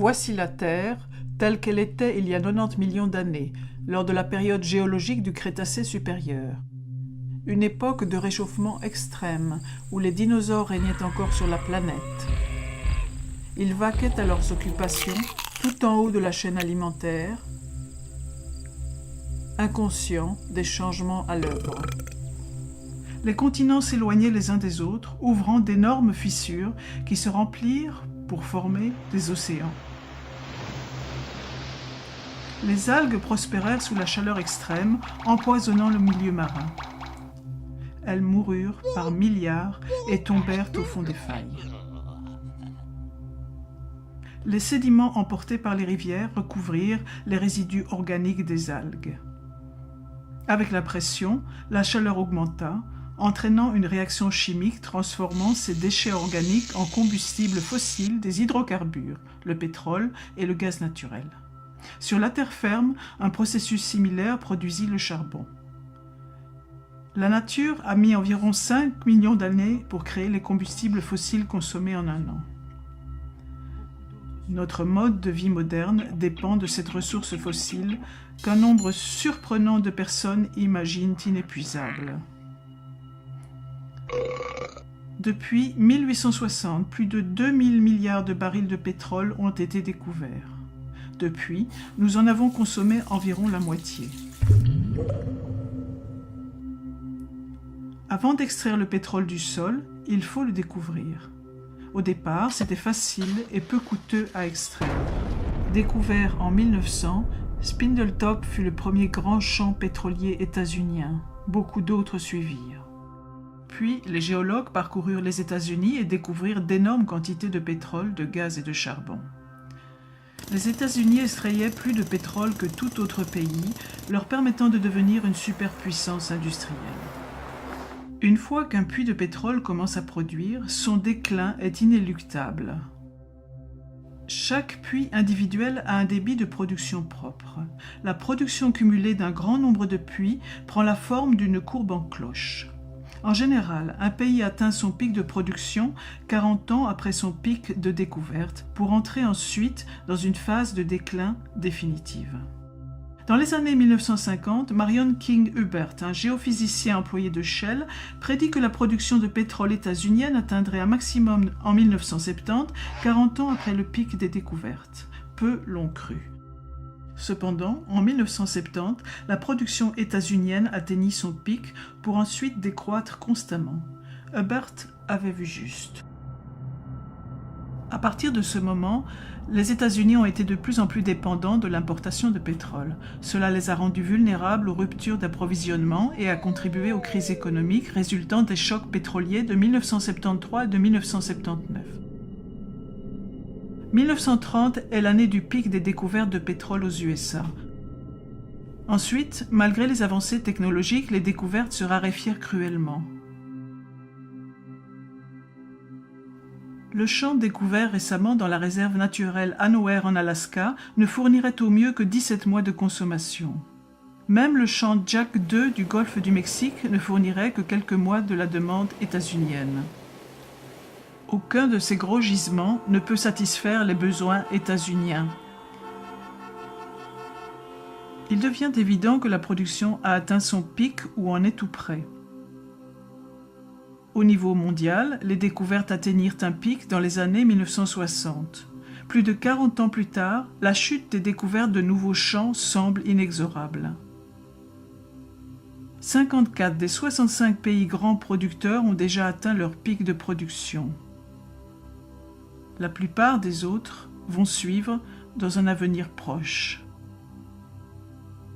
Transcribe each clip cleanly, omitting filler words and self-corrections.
Voici la Terre, telle qu'elle était il y a 90 millions d'années, lors de la période géologique du Crétacé supérieur. Une époque de réchauffement extrême, où les dinosaures régnaient encore sur la planète. Ils vaquaient à leurs occupations, tout en haut de la chaîne alimentaire, inconscients des changements à l'œuvre. Les continents s'éloignaient les uns des autres, ouvrant d'énormes fissures qui se remplirent pour former des océans. Les algues prospérèrent sous la chaleur extrême, empoisonnant le milieu marin. Elles moururent par milliards et tombèrent au fond des failles. Les sédiments emportés par les rivières recouvrirent les résidus organiques des algues. Avec la pression, la chaleur augmenta, entraînant une réaction chimique transformant ces déchets organiques en combustibles fossiles des hydrocarbures, le pétrole et le gaz naturel. Sur la terre ferme, un processus similaire produisit le charbon. La nature a mis environ 5 millions d'années pour créer les combustibles fossiles consommés en un an. Notre mode de vie moderne dépend de cette ressource fossile qu'un nombre surprenant de personnes imaginent inépuisable. Depuis 1860, plus de 2000 milliards de barils de pétrole ont été découverts. Depuis, nous en avons consommé environ la moitié. Avant d'extraire le pétrole du sol, il faut le découvrir. Au départ, c'était facile et peu coûteux à extraire. Découvert en 1900, Spindletop fut le premier grand champ pétrolier états-unien. Beaucoup d'autres suivirent. Puis, les géologues parcoururent les États-Unis et découvrirent d'énormes quantités de pétrole, de gaz et de charbon. Les États-Unis extrayaient plus de pétrole que tout autre pays, leur permettant de devenir une superpuissance industrielle. Une fois qu'un puits de pétrole commence à produire, son déclin est inéluctable. Chaque puits individuel a un débit de production propre. La production cumulée d'un grand nombre de puits prend la forme d'une courbe en cloche. En général, un pays atteint son pic de production 40 ans après son pic de découverte, pour entrer ensuite dans une phase de déclin définitive. Dans les années 1950, Marion King Hubbert, un géophysicien employé de Shell, prédit que la production de pétrole états-unienne atteindrait un maximum en 1970, 40 ans après le pic des découvertes. Peu l'ont cru. Cependant, en 1970, la production états-unienne atteignit son pic pour ensuite décroître constamment. Hubbert avait vu juste. À partir de ce moment, les États-Unis ont été de plus en plus dépendants de l'importation de pétrole. Cela les a rendus vulnérables aux ruptures d'approvisionnement et a contribué aux crises économiques résultant des chocs pétroliers de 1973 et de 1979. 1930 est l'année du pic des découvertes de pétrole aux USA. Ensuite, malgré les avancées technologiques, les découvertes se raréfièrent cruellement. Le champ découvert récemment dans la réserve naturelle Anower en Alaska ne fournirait au mieux que 17 mois de consommation. Même le champ Jack II du golfe du Mexique ne fournirait que quelques mois de la demande états-unienne. Aucun de ces gros gisements ne peut satisfaire les besoins états-uniens. Il devient évident que la production a atteint son pic ou en est tout près. Au niveau mondial, les découvertes atteignirent un pic dans les années 1960. Plus de 40 ans plus tard, la chute des découvertes de nouveaux champs semble inexorable. 54 des 65 pays grands producteurs ont déjà atteint leur pic de production. La plupart des autres vont suivre dans un avenir proche.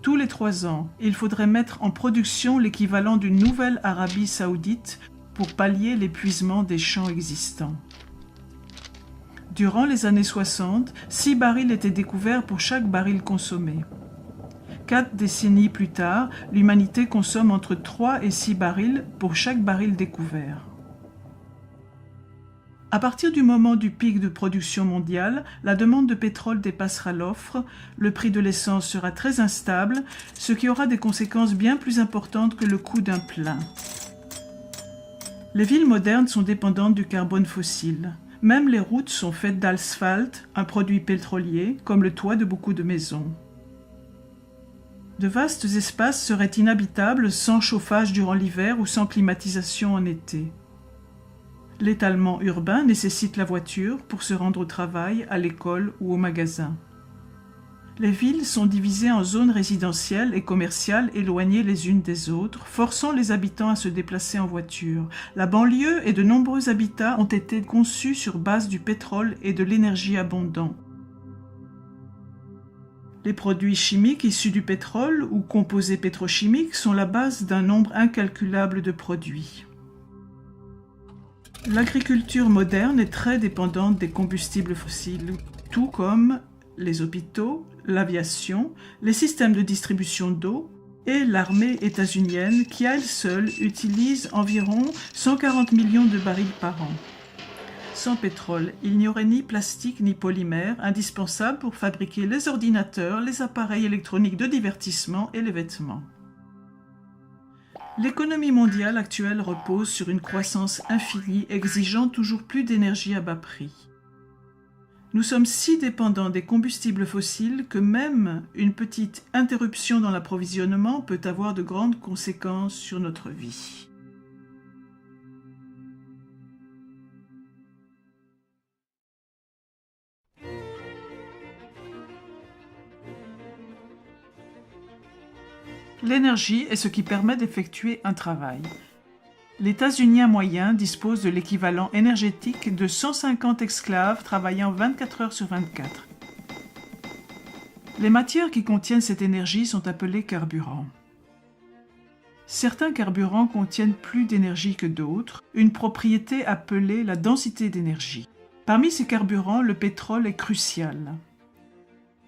Tous les 3 ans, il faudrait mettre en production l'équivalent d'une nouvelle Arabie saoudite pour pallier l'épuisement des champs existants. Durant les années 60, 6 barils étaient découverts pour chaque baril consommé. 4 décennies plus tard, l'humanité consomme entre 3 et 6 barils pour chaque baril découvert. À partir du moment du pic de production mondiale, la demande de pétrole dépassera l'offre, le prix de l'essence sera très instable, ce qui aura des conséquences bien plus importantes que le coût d'un plein. Les villes modernes sont dépendantes du carbone fossile. Même les routes sont faites d'asphalte, un produit pétrolier, comme le toit de beaucoup de maisons. De vastes espaces seraient inhabitables sans chauffage durant l'hiver ou sans climatisation en été. L'étalement urbain nécessite la voiture pour se rendre au travail, à l'école ou au magasin. Les villes sont divisées en zones résidentielles et commerciales éloignées les unes des autres, forçant les habitants à se déplacer en voiture. La banlieue et de nombreux habitats ont été conçus sur base du pétrole et de l'énergie abondante. Les produits chimiques issus du pétrole ou composés pétrochimiques sont la base d'un nombre incalculable de produits. L'agriculture moderne est très dépendante des combustibles fossiles, tout comme les hôpitaux, l'aviation, les systèmes de distribution d'eau et l'armée états-unienne qui, à elle seule, utilise environ 140 millions de barils par an. Sans pétrole, il n'y aurait ni plastique ni polymère indispensables pour fabriquer les ordinateurs, les appareils électroniques de divertissement et les vêtements. L'économie mondiale actuelle repose sur une croissance infinie exigeant toujours plus d'énergie à bas prix. Nous sommes si dépendants des combustibles fossiles que même une petite interruption dans l'approvisionnement peut avoir de grandes conséquences sur notre vie. L'énergie est ce qui permet d'effectuer un travail. L'États-Unien moyen dispose de l'équivalent énergétique de 150 esclaves travaillant 24 heures sur 24. Les matières qui contiennent cette énergie sont appelées carburants. Certains carburants contiennent plus d'énergie que d'autres, une propriété appelée la densité d'énergie. Parmi ces carburants, le pétrole est crucial.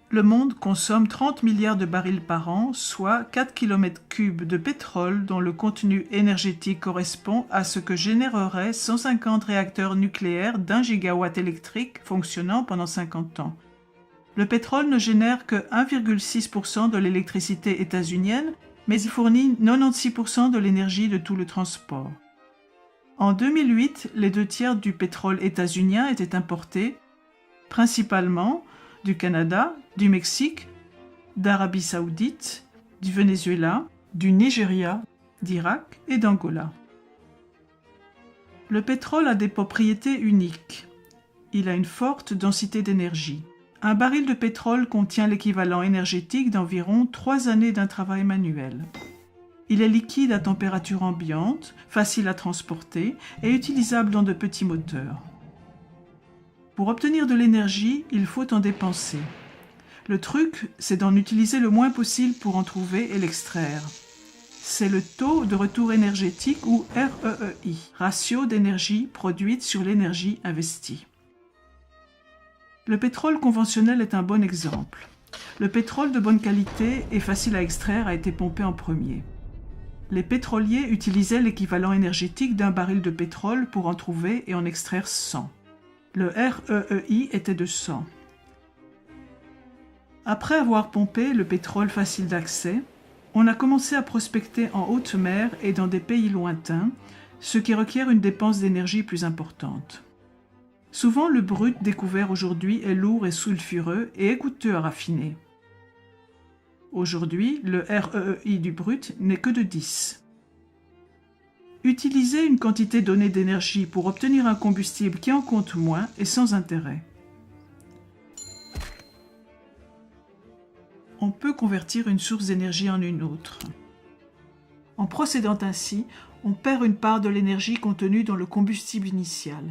Le monde consomme 30 milliards de barils par an, soit 4 km3 de pétrole dont le contenu énergétique correspond à ce que généreraient 150 réacteurs nucléaires d'1 gigawatt électrique fonctionnant pendant 50 ans. Le pétrole ne génère que 1,6% de l'électricité états-unienne, mais il fournit 96% de l'énergie de tout le transport. En 2008, les 2/3 du pétrole états-unien étaient importés, principalement du Canada, du Mexique, d'Arabie saoudite, du Venezuela, du Nigeria, d'Irak et d'Angola. Le pétrole a des propriétés uniques. Il a une forte densité d'énergie. Un baril de pétrole contient l'équivalent énergétique d'environ 3 années d'un travail manuel. Il est liquide à température ambiante, facile à transporter et utilisable dans de petits moteurs. Pour obtenir de l'énergie, il faut en dépenser. Le truc, c'est d'en utiliser le moins possible pour en trouver et l'extraire. C'est le taux de retour énergétique ou REEI, ratio d'énergie produite sur l'énergie investie. Le pétrole conventionnel est un bon exemple. Le pétrole de bonne qualité et facile à extraire a été pompé en premier. Les pétroliers utilisaient l'équivalent énergétique d'un baril de pétrole pour en trouver et en extraire 100. Le REEI était de 100. Après avoir pompé le pétrole facile d'accès, on a commencé à prospecter en haute mer et dans des pays lointains, ce qui requiert une dépense d'énergie plus importante. Souvent, le brut découvert aujourd'hui est lourd et sulfureux et est coûteux à raffiner. Aujourd'hui, le REEI du brut n'est que de 10. Utiliser une quantité donnée d'énergie pour obtenir un combustible qui en compte moins est sans intérêt. On peut convertir une source d'énergie en une autre. En procédant ainsi, on perd une part de l'énergie contenue dans le combustible initial.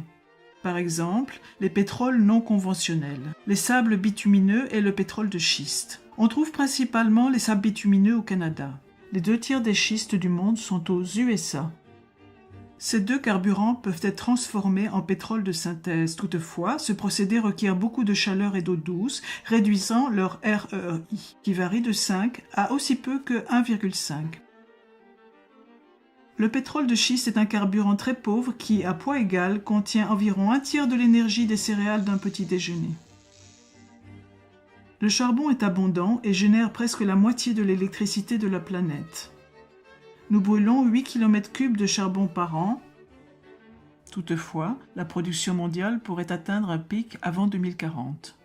par exemple les pétroles non conventionnels, les sables bitumineux et le pétrole de schiste. On trouve principalement les sables bitumineux au Canada. Les 2/3 des schistes du monde sont aux USA. Ces deux carburants peuvent être transformés en pétrole de synthèse. Toutefois, ce procédé requiert beaucoup de chaleur et d'eau douce, réduisant leur REI, qui varie de 5 à aussi peu que 1,5. Le pétrole de schiste est un carburant très pauvre qui, à poids égal, contient environ 1/3 de l'énergie des céréales d'un petit déjeuner. Le charbon est abondant et génère presque la moitié de l'électricité de la planète. Nous brûlons 8 km3 de charbon par an. Toutefois, la production mondiale pourrait atteindre un pic avant 2040.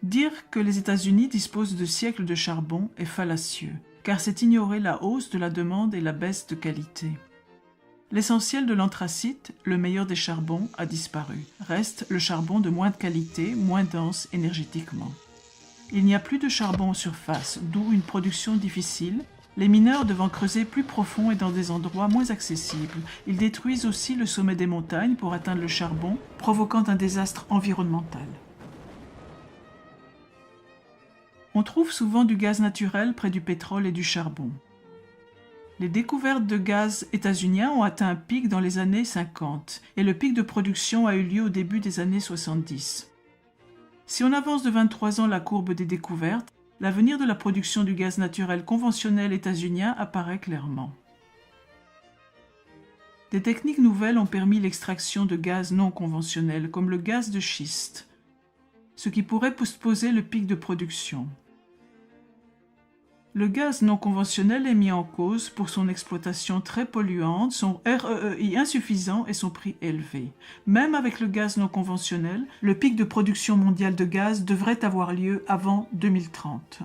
Dire que les États-Unis disposent de siècles de charbon est fallacieux, car c'est ignorer la hausse de la demande et la baisse de qualité. L'essentiel de l'anthracite, le meilleur des charbons, a disparu. Reste le charbon de moindre qualité, moins dense énergétiquement. Il n'y a plus de charbon en surface, d'où une production difficile, les mineurs devant creuser plus profond et dans des endroits moins accessibles. Ils détruisent aussi le sommet des montagnes pour atteindre le charbon, provoquant un désastre environnemental. On trouve souvent du gaz naturel près du pétrole et du charbon. Les découvertes de gaz états-uniens ont atteint un pic dans les années 50 et le pic de production a eu lieu au début des années 70. Si on avance de 23 ans la courbe des découvertes, l'avenir de la production du gaz naturel conventionnel états-unien apparaît clairement. Des techniques nouvelles ont permis l'extraction de gaz non conventionnels, comme le gaz de schiste, ce qui pourrait postposer le pic de production. Le gaz non conventionnel est mis en cause pour son exploitation très polluante, son REI insuffisant et son prix élevé. Même avec le gaz non conventionnel, le pic de production mondiale de gaz devrait avoir lieu avant 2030.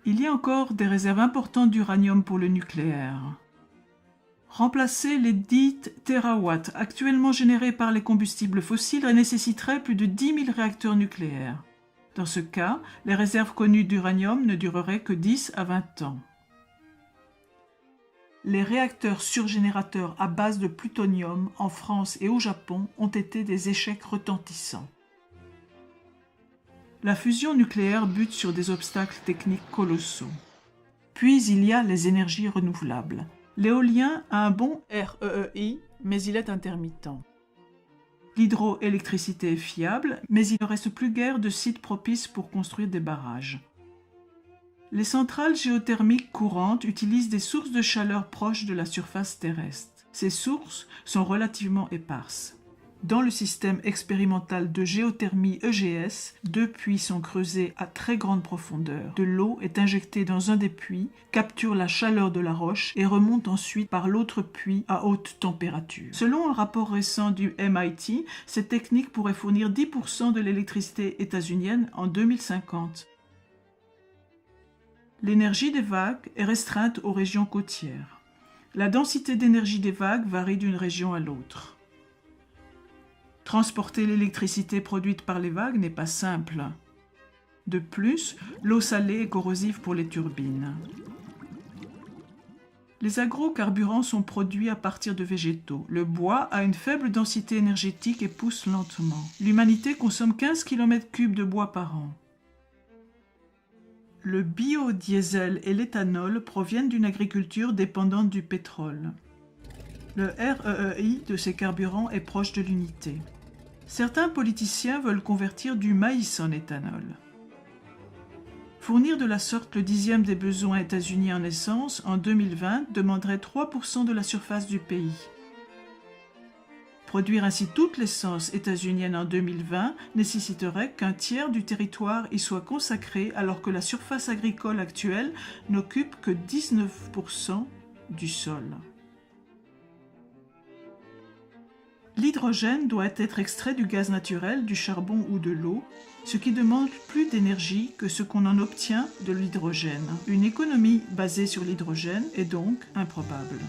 Il y a encore des réserves importantes d'uranium pour le nucléaire. Remplacer les 10 TWh actuellement générés par les combustibles fossiles nécessiterait plus de 10 000 réacteurs nucléaires. Dans ce cas, les réserves connues d'uranium ne dureraient que 10 à 20 ans. Les réacteurs surgénérateurs à base de plutonium en France et au Japon ont été des échecs retentissants. La fusion nucléaire bute sur des obstacles techniques colossaux. Puis il y a les énergies renouvelables. L'éolien a un bon REI, mais il est intermittent. L'hydroélectricité est fiable, mais il ne reste plus guère de sites propices pour construire des barrages. Les centrales géothermiques courantes utilisent des sources de chaleur proches de la surface terrestre. Ces sources sont relativement éparses. Dans le système expérimental de géothermie EGS, 2 puits sont creusés à très grande profondeur. De l'eau est injectée dans un des puits, capture la chaleur de la roche et remonte ensuite par l'autre puits à haute température. Selon un rapport récent du MIT, cette technique pourrait fournir 10% de l'électricité états-unienne en 2050. L'énergie des vagues est restreinte aux régions côtières. La densité d'énergie des vagues varie d'une région à l'autre. Transporter l'électricité produite par les vagues n'est pas simple. De plus, l'eau salée est corrosive pour les turbines. Les agrocarburants sont produits à partir de végétaux. Le bois a une faible densité énergétique et pousse lentement. L'humanité consomme 15 km3 de bois par an. Le biodiesel et l'éthanol proviennent d'une agriculture dépendante du pétrole. Le REI de ces carburants est proche de l'unité. Certains politiciens veulent convertir du maïs en éthanol. Fournir de la sorte le 10e des besoins états-uniens en essence en 2020 demanderait 3% de la surface du pays. Produire ainsi toute l'essence états-unienne en 2020 nécessiterait qu'un tiers du territoire y soit consacré alors que la surface agricole actuelle n'occupe que 19% du sol. L'hydrogène doit être extrait du gaz naturel, du charbon ou de l'eau, ce qui demande plus d'énergie que ce qu'on en obtient de l'hydrogène. Une économie basée sur l'hydrogène est donc improbable.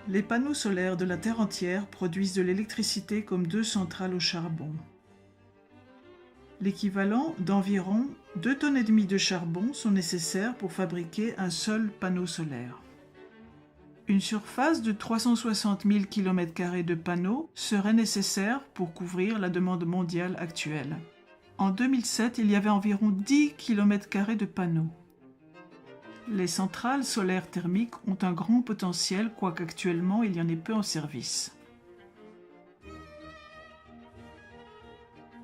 Les panneaux solaires de la Terre entière produisent de l'électricité comme 2 centrales au charbon. L'équivalent d'environ 2,5 tonnes de charbon sont nécessaires pour fabriquer un seul panneau solaire. Une surface de 360 000 km² de panneaux serait nécessaire pour couvrir la demande mondiale actuelle. En 2007, il y avait environ 10 km² de panneaux. Les centrales solaires thermiques ont un grand potentiel, quoique actuellement il y en ait peu en service.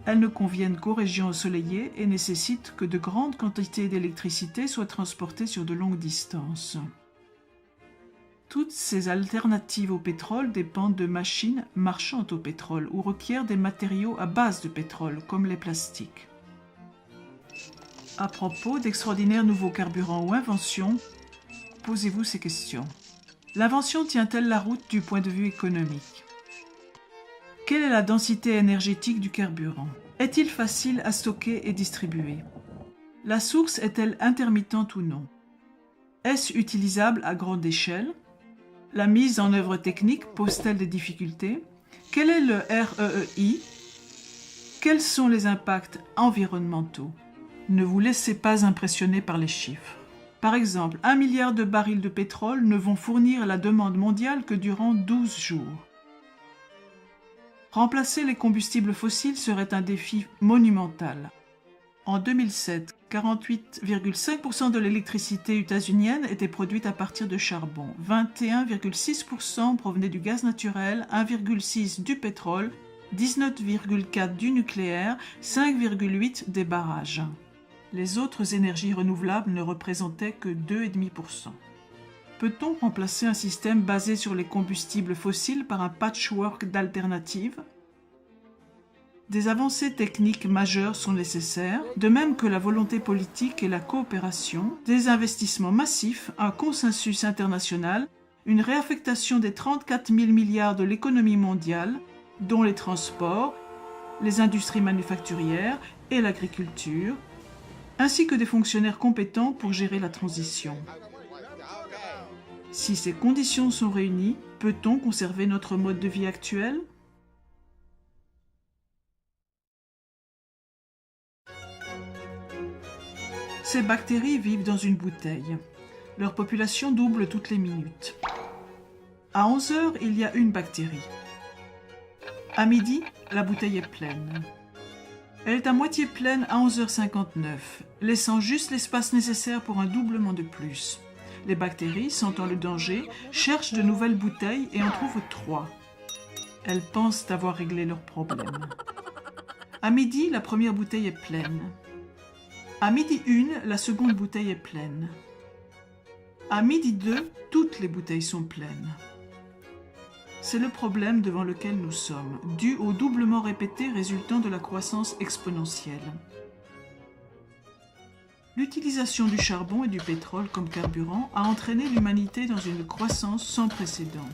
Elles ne conviennent qu'aux régions ensoleillées et nécessitent que de grandes quantités d'électricité soient transportées sur de longues distances. Toutes ces alternatives au pétrole dépendent de machines marchant au pétrole ou requièrent des matériaux à base de pétrole, comme les plastiques. À propos d'extraordinaires nouveaux carburants ou inventions, posez-vous ces questions. L'invention tient-elle la route du point de vue économique? Quelle est la densité énergétique du carburant? Est-il facile à stocker et distribuer? La source est-elle intermittente ou non? Est-ce utilisable à grande échelle? La mise en œuvre technique pose-t-elle des difficultés? Quel est le REEI? Quels sont les impacts environnementaux? Ne vous laissez pas impressionner par les chiffres. Par exemple, 1 milliard de barils de pétrole ne vont fournir la demande mondiale que durant 12 jours. Remplacer les combustibles fossiles serait un défi monumental. En 2007, 48,5% de l'électricité états-unienne était produite à partir de charbon, 21,6% provenait du gaz naturel, 1,6% du pétrole, 19,4% du nucléaire, 5,8% des barrages. Les autres énergies renouvelables ne représentaient que 2,5%. Peut-on remplacer un système basé sur les combustibles fossiles par un patchwork d'alternatives? Des avancées techniques majeures sont nécessaires, de même que la volonté politique et la coopération, des investissements massifs, un consensus international, une réaffectation des 34 000 milliards de l'économie mondiale, dont les transports, les industries manufacturières et l'agriculture, ainsi que des fonctionnaires compétents pour gérer la transition. Si ces conditions sont réunies, peut-on conserver notre mode de vie actuel? Ces bactéries vivent dans une bouteille. Leur population double toutes les minutes. À 11 heures, il y a une bactérie. À midi, la bouteille est pleine. Elle est à moitié pleine à 11h59, laissant juste l'espace nécessaire pour un doublement de plus. Les bactéries, sentant le danger, cherchent de nouvelles bouteilles et en trouvent 3. Elles pensent avoir réglé leur problème. À midi, la première bouteille est pleine. À midi 1, la seconde bouteille est pleine. À midi 2, toutes les bouteilles sont pleines. C'est le problème devant lequel nous sommes, dû au doublement répété résultant de la croissance exponentielle. L'utilisation du charbon et du pétrole comme carburant a entraîné l'humanité dans une croissance sans précédent.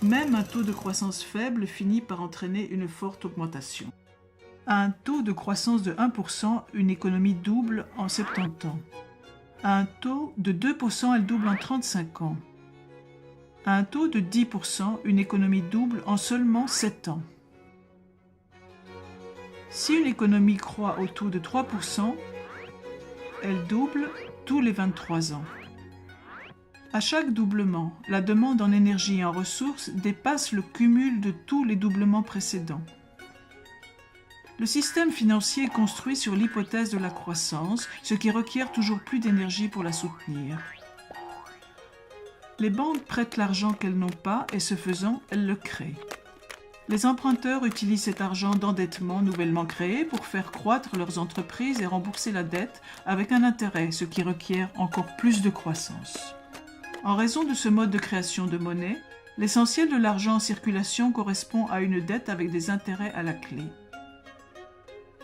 Même un taux de croissance faible finit par entraîner une forte augmentation. À un taux de croissance de 1%, une économie double en 70 ans. À un taux de 2%, elle double en 35 ans. À un taux de 10%, une économie double en seulement 7 ans. Si une économie croît au taux de 3%, elle double tous les 23 ans. À chaque doublement, la demande en énergie et en ressources dépasse le cumul de tous les doublements précédents. Le système financier est construit sur l'hypothèse de la croissance, ce qui requiert toujours plus d'énergie pour la soutenir. Les banques prêtent l'argent qu'elles n'ont pas et ce faisant, elles le créent. Les emprunteurs utilisent cet argent d'endettement nouvellement créé pour faire croître leurs entreprises et rembourser la dette avec un intérêt, ce qui requiert encore plus de croissance. En raison de ce mode de création de monnaie, l'essentiel de l'argent en circulation correspond à une dette avec des intérêts à la clé.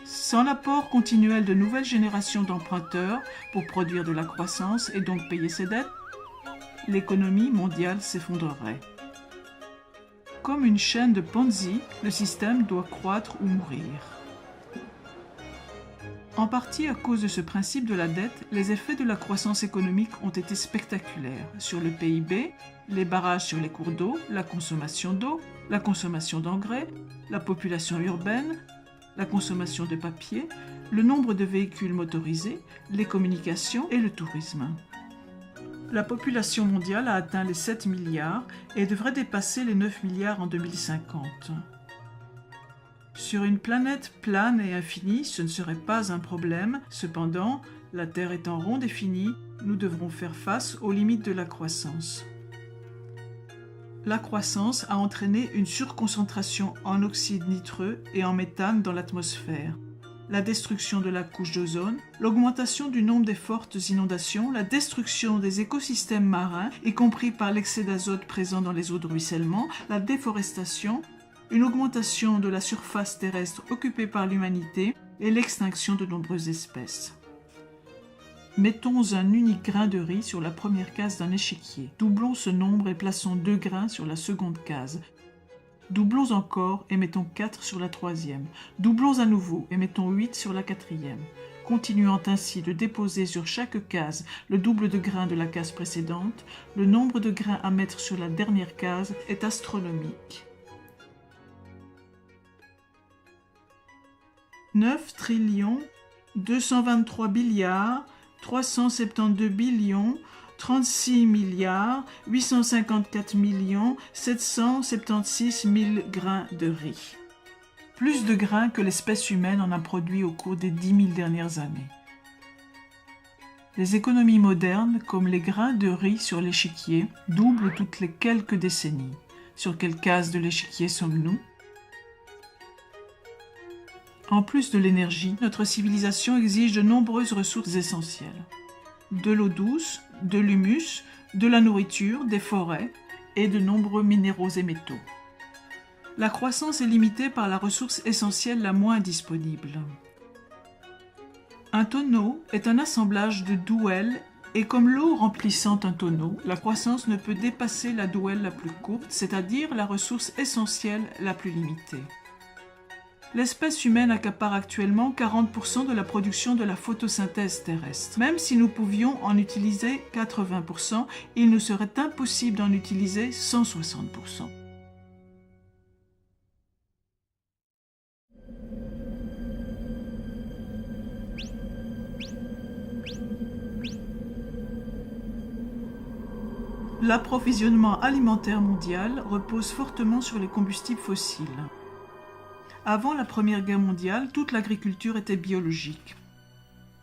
Sans l'apport continuel de nouvelles générations d'emprunteurs pour produire de la croissance et donc payer ses dettes, l'économie mondiale s'effondrerait. Comme une chaîne de Ponzi, le système doit croître ou mourir. En partie à cause de ce principe de la dette, les effets de la croissance économique ont été spectaculaires sur le PIB, les barrages sur les cours d'eau, la consommation d'engrais, la population urbaine, la consommation de papier, le nombre de véhicules motorisés, les communications et le tourisme. La population mondiale a atteint les 7 milliards et devrait dépasser les 9 milliards en 2050. Sur une planète plane et infinie, ce ne serait pas un problème. Cependant, la Terre étant ronde et finie, nous devrons faire face aux limites de la croissance. La croissance a entraîné une surconcentration en oxyde nitreux et en méthane dans l'atmosphère, la destruction de la couche d'ozone, l'augmentation du nombre des fortes inondations, la destruction des écosystèmes marins, y compris par l'excès d'azote présent dans les eaux de ruissellement, la déforestation, une augmentation de la surface terrestre occupée par l'humanité et l'extinction de nombreuses espèces. Mettons un unique grain de riz sur la première case d'un échiquier. Doublons ce nombre et plaçons 2 grains sur la seconde case. Doublons encore et mettons 4 sur la troisième. Doublons à nouveau et mettons 8 sur la quatrième. Continuant ainsi de déposer sur chaque case le double de grains de la case précédente, le nombre de grains à mettre sur la dernière case est astronomique. 9 trillions, 223 billiards, 372 billions, 36 milliards, 854 millions, 776 000 grains de riz. Plus de grains que l'espèce humaine en a produit au cours des 10 000 dernières années. Les économies modernes, comme les grains de riz sur l'échiquier, doublent toutes les quelques décennies. Sur quelle case de l'échiquier sommes-nous ? En plus de l'énergie, notre civilisation exige de nombreuses ressources essentielles. De l'eau douce, de l'humus, de la nourriture, des forêts et de nombreux minéraux et métaux. La croissance est limitée par la ressource essentielle la moins disponible. Un tonneau est un assemblage de douelles et comme l'eau remplissant un tonneau, la croissance ne peut dépasser la douelle la plus courte, c'est-à-dire la ressource essentielle la plus limitée. L'espèce humaine accapare actuellement 40% de la production de la photosynthèse terrestre. Même si nous pouvions en utiliser 80%, il nous serait impossible d'en utiliser 160%. L'approvisionnement alimentaire mondial repose fortement sur les combustibles fossiles. Avant la Première Guerre mondiale, toute l'agriculture était biologique.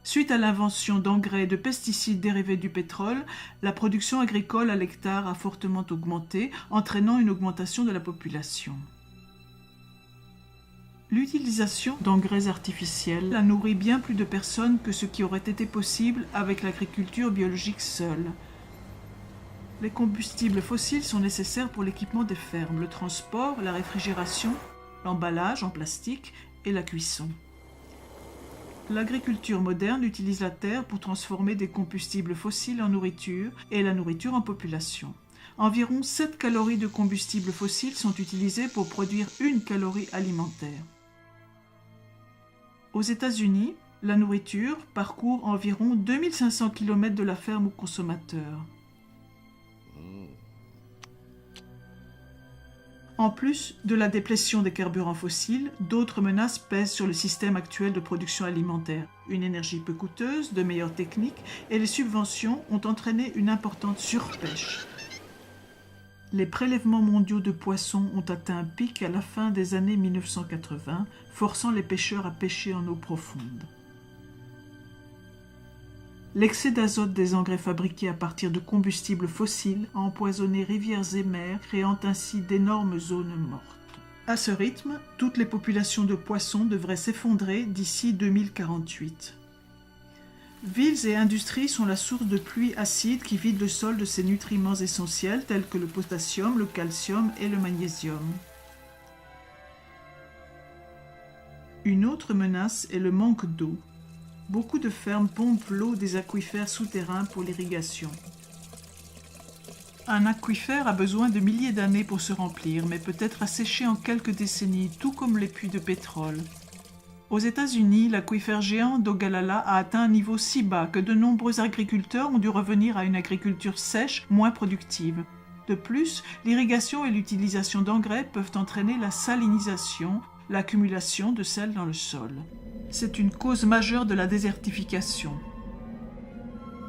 Suite à l'invention d'engrais et de pesticides dérivés du pétrole, la production agricole à l'hectare a fortement augmenté, entraînant une augmentation de la population. L'utilisation d'engrais artificiels a nourri bien plus de personnes que ce qui aurait été possible avec l'agriculture biologique seule. Les combustibles fossiles sont nécessaires pour l'équipement des fermes, le transport, la réfrigération, l'emballage en plastique et la cuisson. L'agriculture moderne utilise la terre pour transformer des combustibles fossiles en nourriture et la nourriture en population. Environ 7 calories de combustibles fossiles sont utilisées pour produire 1 calorie alimentaire. Aux États-Unis, la nourriture parcourt environ 2500 km de la ferme au consommateur. En plus de la déplétion des carburants fossiles, d'autres menaces pèsent sur le système actuel de production alimentaire. Une énergie peu coûteuse, de meilleures techniques et les subventions ont entraîné une importante surpêche. Les prélèvements mondiaux de poissons ont atteint un pic à la fin des années 1980, forçant les pêcheurs à pêcher en eau profonde. L'excès d'azote des engrais fabriqués à partir de combustibles fossiles a empoisonné rivières et mers, créant ainsi d'énormes zones mortes. À ce rythme, toutes les populations de poissons devraient s'effondrer d'ici 2048. Villes et industries sont la source de pluies acides qui vident le sol de ses nutriments essentiels tels que le potassium, le calcium et le magnésium. Une autre menace est le manque d'eau. Beaucoup de fermes pompent l'eau des aquifères souterrains pour l'irrigation. Un aquifère a besoin de milliers d'années pour se remplir, mais peut être asséché en quelques décennies, tout comme les puits de pétrole. Aux États-Unis, l'aquifère géant d'Ogallala a atteint un niveau si bas que de nombreux agriculteurs ont dû revenir à une agriculture sèche, moins productive. De plus, l'irrigation et l'utilisation d'engrais peuvent entraîner la salinisation, l'accumulation de sel dans le sol. C'est une cause majeure de la désertification.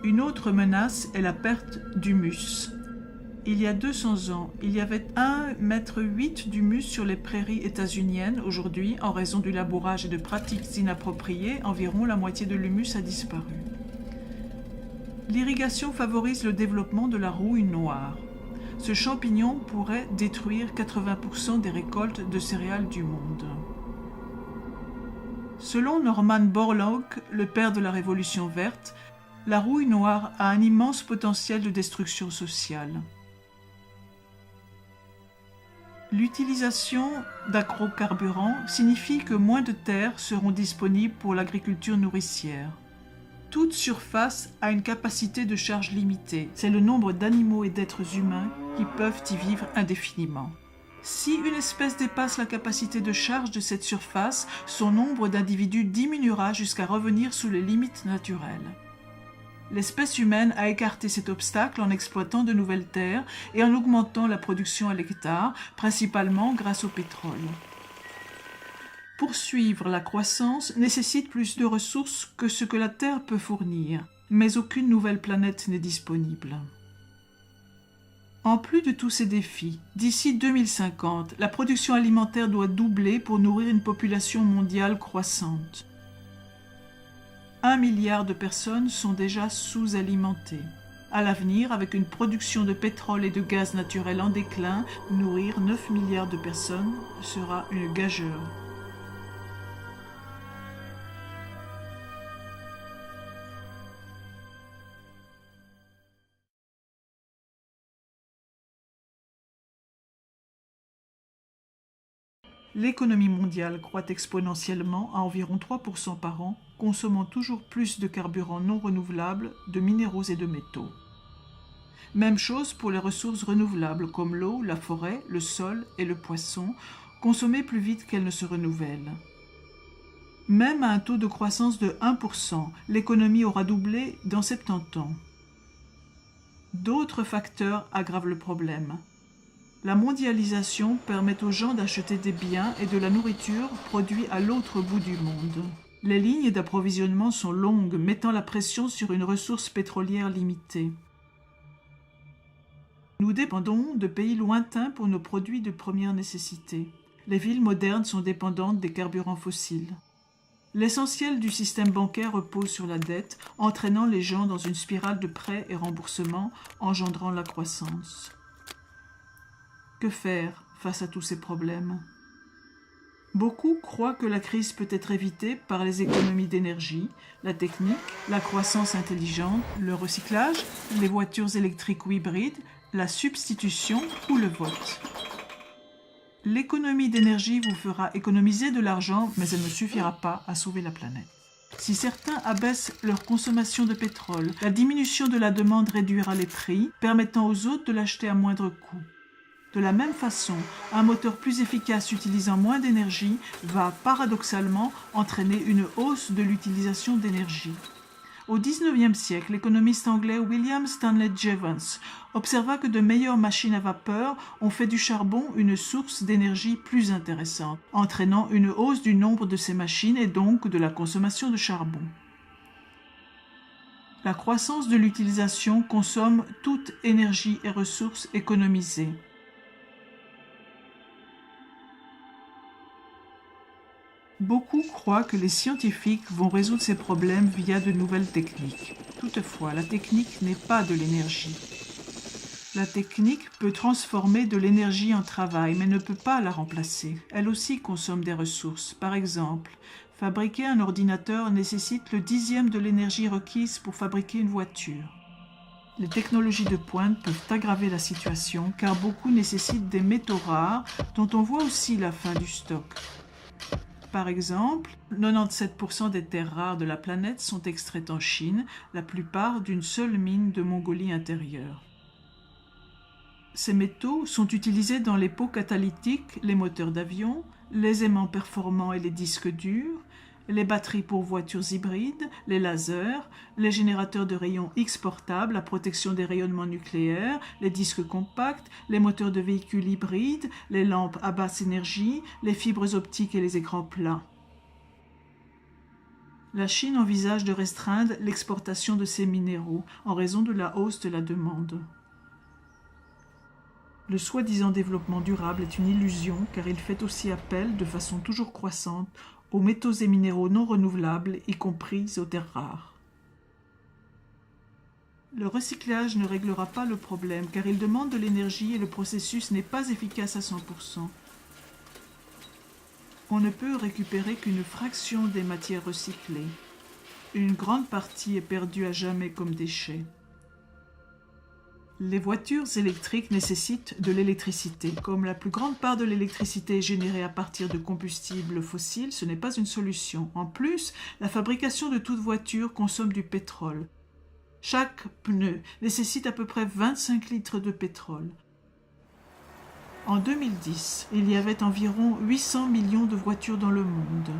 Une autre menace est la perte d'humus. Il y a 200 ans, il y avait 1,8 m d'humus sur les prairies états-uniennes. Aujourd'hui, en raison du labourage et de pratiques inappropriées, environ la moitié de l'humus a disparu. L'irrigation favorise le développement de la rouille noire. Ce champignon pourrait détruire 80% des récoltes de céréales du monde. Selon Norman Borlaug, le père de la Révolution verte, la rouille noire a un immense potentiel de destruction sociale. L'utilisation d'agrocarburants signifie que moins de terres seront disponibles pour l'agriculture nourricière. Toute surface a une capacité de charge limitée. C'est le nombre d'animaux et d'êtres humains qui peuvent y vivre indéfiniment. Si une espèce dépasse la capacité de charge de cette surface, son nombre d'individus diminuera jusqu'à revenir sous les limites naturelles. L'espèce humaine a écarté cet obstacle en exploitant de nouvelles terres et en augmentant la production à l'hectare, principalement grâce au pétrole. Poursuivre la croissance nécessite plus de ressources que ce que la Terre peut fournir, mais aucune nouvelle planète n'est disponible. En plus de tous ces défis, d'ici 2050, la production alimentaire doit doubler pour nourrir une population mondiale croissante. 1 milliard de personnes sont déjà sous-alimentées. À l'avenir, avec une production de pétrole et de gaz naturel en déclin, nourrir 9 milliards de personnes sera une gageure. L'économie mondiale croît exponentiellement à environ 3% par an, consommant toujours plus de carburants non renouvelables, de minéraux et de métaux. Même chose pour les ressources renouvelables comme l'eau, la forêt, le sol et le poisson, consommées plus vite qu'elles ne se renouvellent. Même à un taux de croissance de 1%, l'économie aura doublé dans 70 ans. D'autres facteurs aggravent le problème. La mondialisation permet aux gens d'acheter des biens et de la nourriture produits à l'autre bout du monde. Les lignes d'approvisionnement sont longues, mettant la pression sur une ressource pétrolière limitée. Nous dépendons de pays lointains pour nos produits de première nécessité. Les villes modernes sont dépendantes des carburants fossiles. L'essentiel du système bancaire repose sur la dette, entraînant les gens dans une spirale de prêts et remboursements, engendrant la croissance. Que faire face à tous ces problèmes? Beaucoup croient que la crise peut être évitée par les économies d'énergie, la technique, la croissance intelligente, le recyclage, les voitures électriques ou hybrides, la substitution ou le vote. L'économie d'énergie vous fera économiser de l'argent, mais elle ne suffira pas à sauver la planète. Si certains abaissent leur consommation de pétrole, la diminution de la demande réduira les prix, permettant aux autres de l'acheter à moindre coût. De la même façon, un moteur plus efficace utilisant moins d'énergie va paradoxalement entraîner une hausse de l'utilisation d'énergie. Au XIXe siècle, l'économiste anglais William Stanley Jevons observa que de meilleures machines à vapeur ont fait du charbon une source d'énergie plus intéressante, entraînant une hausse du nombre de ces machines et donc de la consommation de charbon. La croissance de l'utilisation consomme toute énergie et ressources économisées. Beaucoup croient que les scientifiques vont résoudre ces problèmes via de nouvelles techniques. Toutefois, la technique n'est pas de l'énergie. La technique peut transformer de l'énergie en travail, mais ne peut pas la remplacer. Elle aussi consomme des ressources. Par exemple, fabriquer un ordinateur nécessite le 10e de l'énergie requise pour fabriquer une voiture. Les technologies de pointe peuvent aggraver la situation car beaucoup nécessitent des métaux rares dont on voit aussi la fin du stock. Par exemple, 97% des terres rares de la planète sont extraites en Chine, la plupart d'une seule mine de Mongolie intérieure. Ces métaux sont utilisés dans les pots catalytiques, les moteurs d'avion, les aimants performants et les disques durs, les batteries pour voitures hybrides, les lasers, les générateurs de rayons X portables à protection des rayonnements nucléaires, les disques compacts, les moteurs de véhicules hybrides, les lampes à basse énergie, les fibres optiques et les écrans plats. La Chine envisage de restreindre l'exportation de ces minéraux en raison de la hausse de la demande. Le soi-disant développement durable est une illusion car il fait aussi appel, de façon toujours croissante, aux métaux et minéraux non renouvelables, y compris aux terres rares. Le recyclage ne réglera pas le problème car il demande de l'énergie et le processus n'est pas efficace à 100%. On ne peut récupérer qu'une fraction des matières recyclées. Une grande partie est perdue à jamais comme déchet. Les voitures électriques nécessitent de l'électricité. Comme la plus grande part de l'électricité est générée à partir de combustibles fossiles, ce n'est pas une solution. En plus, la fabrication de toute voiture consomme du pétrole. Chaque pneu nécessite à peu près 25 litres de pétrole. En 2010, il y avait environ 800 millions de voitures dans le monde.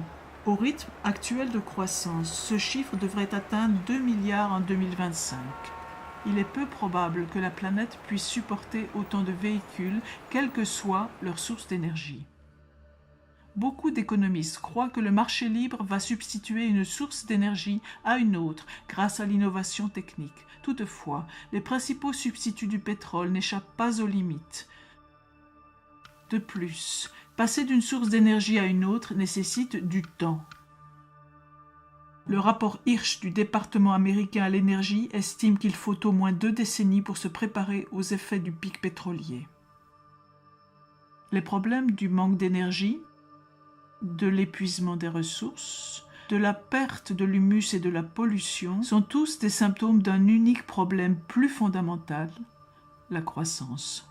Au rythme actuel de croissance, ce chiffre devrait atteindre 2 milliards en 2025. Il est peu probable que la planète puisse supporter autant de véhicules, quelle que soit leur source d'énergie. Beaucoup d'économistes croient que le marché libre va substituer une source d'énergie à une autre grâce à l'innovation technique. Toutefois, les principaux substituts du pétrole n'échappent pas aux limites. De plus, passer d'une source d'énergie à une autre nécessite du temps. Le rapport Hirsch du département américain à l'énergie estime qu'il faut au moins 2 décennies pour se préparer aux effets du pic pétrolier. Les problèmes du manque d'énergie, de l'épuisement des ressources, de la perte de l'humus et de la pollution sont tous des symptômes d'un unique problème plus fondamental, la croissance.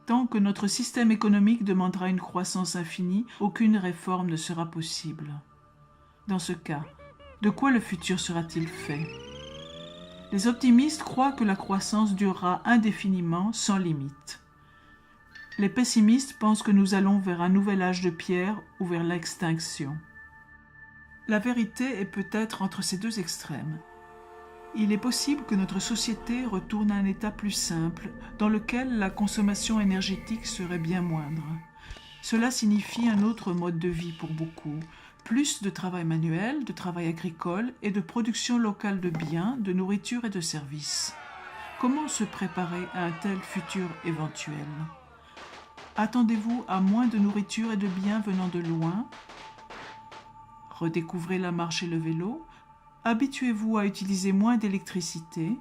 Tant que notre système économique demandera une croissance infinie, aucune réforme ne sera possible. Dans ce cas, de quoi le futur sera-t-il fait? Les optimistes croient que la croissance durera indéfiniment, sans limite. Les pessimistes pensent que nous allons vers un nouvel âge de pierre ou vers l'extinction. La vérité est peut-être entre ces deux extrêmes. Il est possible que notre société retourne à un état plus simple, dans lequel la consommation énergétique serait bien moindre. Cela signifie un autre mode de vie pour beaucoup, plus de travail manuel, de travail agricole et de production locale de biens, de nourriture et de services. Comment se préparer à un tel futur éventuel? Attendez-vous à moins de nourriture et de biens venant de loin? Redécouvrez la marche et le vélo? Habituez-vous à utiliser moins d'électricité,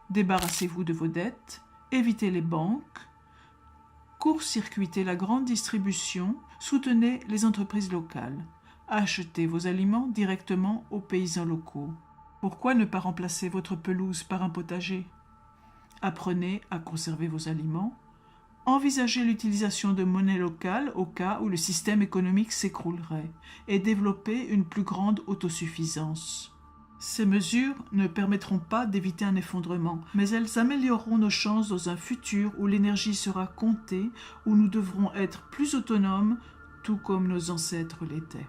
débarrassez-vous de vos dettes, évitez les banques, court-circuitez la grande distribution, soutenez les entreprises locales, achetez vos aliments directement aux paysans locaux. Pourquoi ne pas remplacer votre pelouse par un potager? Apprenez à conserver vos aliments, envisagez l'utilisation de monnaie locale au cas où le système économique s'écroulerait et développez une plus grande autosuffisance. Ces mesures ne permettront pas d'éviter un effondrement, mais elles amélioreront nos chances dans un futur où l'énergie sera comptée, où nous devrons être plus autonomes, tout comme nos ancêtres l'étaient.